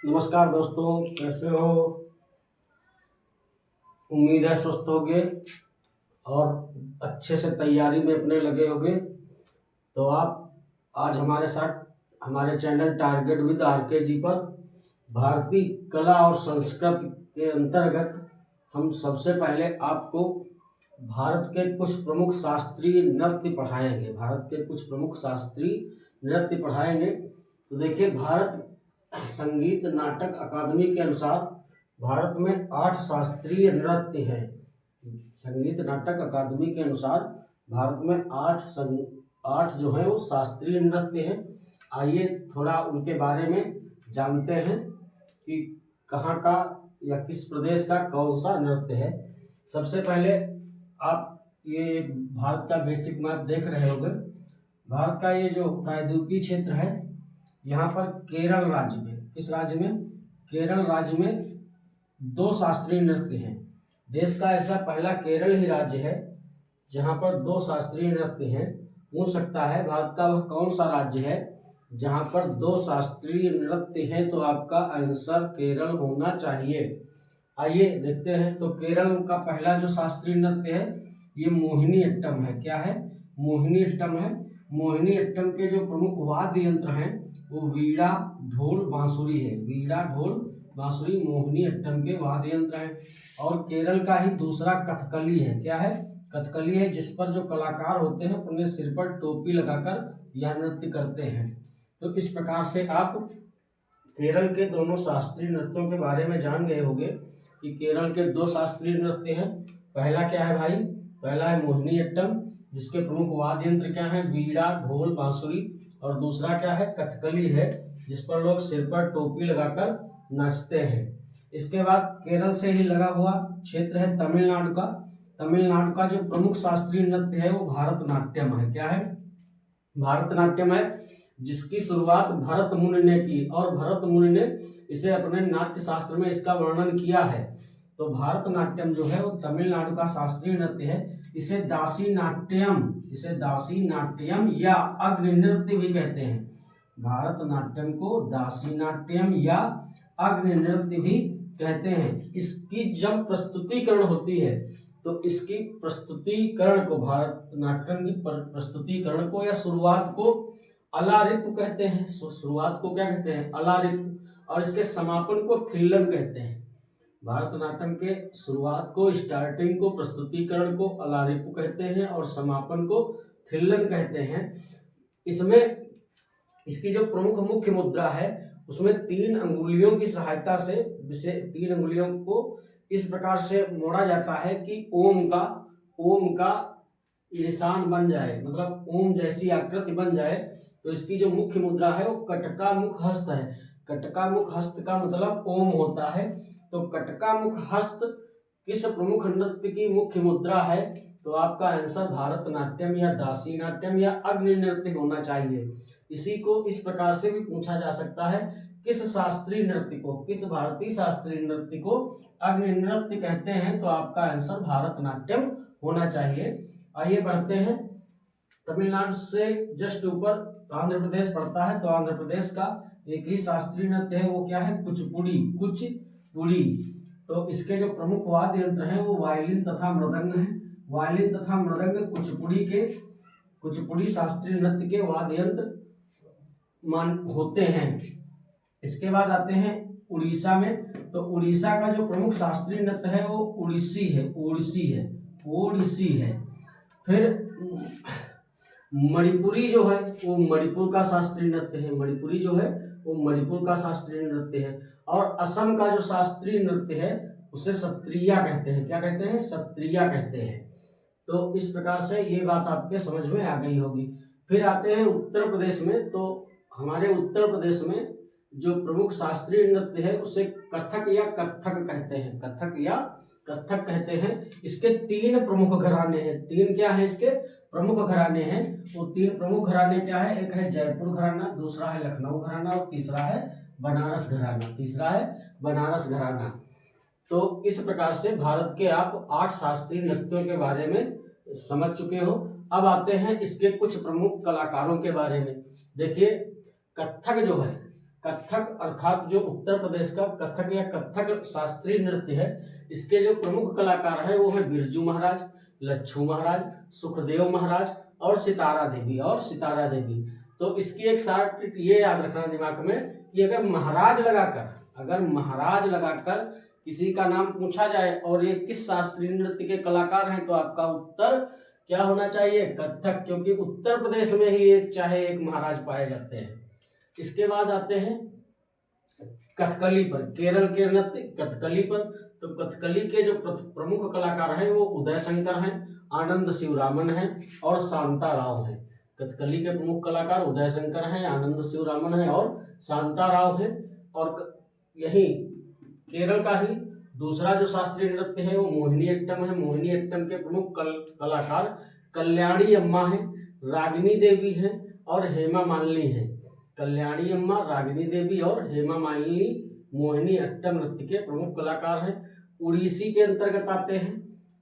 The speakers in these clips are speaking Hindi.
नमस्कार दोस्तों, कैसे हो? उम्मीद है स्वस्थ होगे और अच्छे से तैयारी में अपने लगे होगे। तो आप आज हमारे साथ हमारे चैनल टारगेट विद आरके जी पर भारतीय कला और संस्कृति के अंतर्गत हम सबसे पहले आपको भारत के कुछ प्रमुख शास्त्रीय नृत्य पढ़ाएंगे। तो देखिए, भारत संगीत नाटक अकादमी के अनुसार भारत में 8 शास्त्रीय नृत्य हैं। संगीत नाटक अकादमी के अनुसार भारत में 8 जो है वो शास्त्रीय नृत्य हैं। आइए थोड़ा उनके बारे में जानते हैं कि कहाँ का या किस प्रदेश का कौन सा नृत्य है। सबसे पहले आप ये भारत का बेसिक मैप देख रहे होंगे। भारत का ये जो प्रायद्वीपीय क्षेत्र है, यहाँ पर केरल राज्य में, किस राज्य में? केरल राज्य में 2 शास्त्रीय नृत्य हैं। देश का ऐसा पहला केरल ही राज्य है जहाँ पर 2 शास्त्रीय नृत्य हैं। पूछ सकता है भारत का वह कौन सा राज्य है जहाँ पर 2 शास्त्रीय नृत्य हैं, तो आपका आंसर केरल होना चाहिए। आइए देखते हैं। तो केरल का पहला जो शास्त्रीय नृत्य है ये मोहिनी अट्टम है। क्या है? मोहिनी अट्टम है। मोहिनी अट्टम के जो प्रमुख वाद्य यंत्र हैं वो वीणा, ढोल, बांसुरी है। वीणा, ढोल, बांसुरी मोहिनी अट्टम के वाद्य यंत्र हैं। और केरल का ही दूसरा कथकली है। क्या है? कथकली है, जिस पर जो कलाकार होते हैं अपने सिर पर टोपी लगाकर यह नृत्य करते हैं। तो इस प्रकार से आप केरल के दोनों शास्त्रीय नृत्यों के बारे में जान गए होंगे कि केरल के 2 शास्त्रीय नृत्य हैं। पहला क्या है भाई? पहला है मोहिनी अट्टम, जिसके प्रमुख वाद्य यंत्र क्या है? वीणा, ढोल, बांसुरी। और दूसरा क्या है? कथकली है, जिस पर लोग सिर पर टोपी लगाकर नाचते हैं। इसके बाद केरल से ही लगा हुआ क्षेत्र है तमिलनाडु का। तमिलनाडु का जो प्रमुख शास्त्रीय नृत्य है वो भारतनाट्यम है। क्या है? भारतनाट्यम है, जिसकी शुरुआत भरत मुनि ने की और भरत मुनि ने इसे अपने नाट्य शास्त्र में इसका वर्णन किया है। तो भारतनाट्यम जो है वो तमिलनाडु का शास्त्रीय नृत्य है। इसे दासी नाट्यम या अग्नि नृत्य भी कहते हैं। भारतनाट्यम को दासी नाट्यम या अग्नि नृत्य भी कहते हैं। इसकी जब प्रस्तुतिकरण होती है तो इसकी प्रस्तुतिकरण को, भारतनाट्यम की प्रस्तुतिकरण को या शुरुआत को अलारिप कहते हैं। शुरुआत को क्या कहते हैं? अलारिप। और इसके समापन को थिल्लन कहते हैं। भारतनाट्यम के शुरुआत को, स्टार्टिंग को, प्रस्तुतिकरण को अलारिप कहते हैं और समापन को थिल्लन कहते हैं। इसमें इसकी जो प्रमुख मुख्य मुद्रा है उसमें 3 अंगुलियों की सहायता से 3 अंगुलियों को इस प्रकार से मोड़ा जाता है कि ओम का निशान बन जाए, मतलब ओम जैसी आकृति बन जाए। तो इसकी जो मुख्य मुद्रा है वो कटका मुख हस्त है। कटका मुख हस्त का मतलब ओम होता है। तो कटका मुख हस्त किस प्रमुख नृत्य की मुख्य मुद्रा है? तो आपका आंसर भारतनाट्यम या दासी नाट्यम या अग्नि नृत्य होना चाहिए। इसी को इस प्रकार से भी पूछा जा सकता है, किस भारतीय शास्त्रीय नृत्य को अग्नि नृत्य कहते हैं? तो आपका आंसर भारतनाट्यम होना चाहिए। आइए बढ़ते हैं। तमिलनाडु से जस्ट ऊपर आंध्र प्रदेश पड़ता है। तो आंध्र प्रदेश का एक ही शास्त्रीय नृत्य है, वो क्या है? कुचिपुड़ी। तो इसके जो प्रमुख वाद्य यंत्र हैं वो वायलिन तथा मृदंग है। वायलिन तथा मृदंग कुचिपुड़ी शास्त्रीय नृत्य के वाद्य यंत्र होते हैं। इसके बाद आते हैं उड़ीसा में। तो उड़ीसा का जो प्रमुख शास्त्रीय नृत्य है वो ओडिसी है। फिर मणिपुरी जो है वो मणिपुर का शास्त्रीय नृत्य है। और असम का जो शास्त्रीय नृत्य है उसे सत्रिया कहते हैं। क्या कहते हैं? सत्रिया कहते हैं। तो इस प्रकार से ये बात आपके समझ में आ गई होगी। फिर आते हैं उत्तर प्रदेश में। तो हमारे उत्तर प्रदेश में जो प्रमुख शास्त्रीय नृत्य है उसे कथक या कत्थक कहते हैं। इसके 3 प्रमुख घराने हैं। 3 क्या है इसके? प्रमुख घराने हैं। वो 3 प्रमुख घराने क्या है? एक है जयपुर घराना, दूसरा है लखनऊ घराना और तीसरा है बनारस घराना। तो इस प्रकार से भारत के आप 8 शास्त्रीय नृत्यों के बारे में समझ चुके हो। अब आते हैं इसके कुछ प्रमुख कलाकारों के बारे में। देखिए, कथक कथक अर्थात जो उत्तर प्रदेश का कथक या कथक शास्त्रीय नृत्य है, इसके जो प्रमुख कलाकार हैं वो है बिरजू महाराज, लच्छू महाराज, सुखदेव महाराज और सितारा देवी। तो इसकी एक शार्ट ट्रिक ये याद रखना दिमाग में कि अगर महाराज लगाकर किसी का नाम पूछा जाए और ये किस शास्त्रीय नृत्य के कलाकार हैं, तो आपका उत्तर क्या होना चाहिए? कथक, क्योंकि उत्तर प्रदेश में ही एक महाराज पाए जाते हैं। इसके बाद आते हैं कथकली पर, केरल के नृत्य कथकली पर। तो कथकली के जो प्रमुख कलाकार हैं वो उदय शंकर हैं, आनंद शिवरामन हैं और शांता राव हैं। कथकली के प्रमुख कलाकार उदय शंकर हैं, आनंद शिवरामन हैं और शांता राव हैं। और यही केरल का ही दूसरा जो शास्त्रीय नृत्य है वो मोहिनीअट्टम है। मोहिनीअट्टम के प्रमुख कलाकार कल्याणी अम्मा हैं, रागिनी देवी हैं और हेमा मालिनी हैं। कल्याणी अम्मा, रागिनी देवी और हेमा मालिनी मोहिनीअट्टम नृत्य के प्रमुख कलाकार हैं। उड़ीसी के अंतर्गत आते हैं।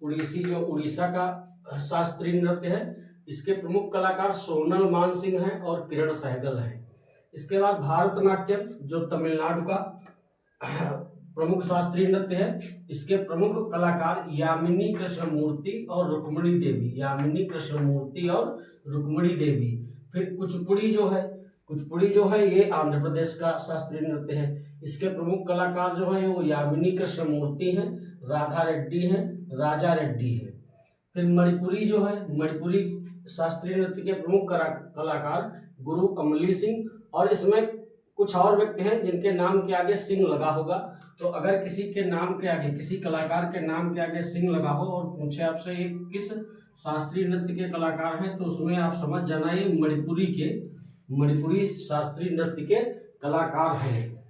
उड़ीसी जो उड़ीसा का शास्त्रीय नृत्य है, इसके प्रमुख कलाकार सोनल मानसिंह हैं और किरण सहगल हैं। इसके बाद भारतनाट्यम जो तमिलनाडु का प्रमुख शास्त्रीय नृत्य है, इसके प्रमुख कलाकार यामिनी कृष्णमूर्ति और रुक्मिणी देवी। फिर कुचिपुड़ी जो है ये आंध्र प्रदेश का शास्त्रीय नृत्य है। इसके प्रमुख कलाकार जो हैं वो यामिनी कृष्णमूर्ति हैं, राधा रेड्डी हैं, राजा रेड्डी हैं। फिर मणिपुरी शास्त्रीय नृत्य के प्रमुख कलाकार गुरु अमली सिंह, और इसमें कुछ और व्यक्ति हैं जिनके नाम के आगे सिंह लगा होगा। तो अगर किसी कलाकार के नाम के आगे सिंह लगा हो और पूछे आपसे ये किस शास्त्रीय नृत्य के कलाकार हैं, तो उसमें आप समझ जाना ये मणिपुरी शास्त्रीय नृत्य के कलाकार हैं।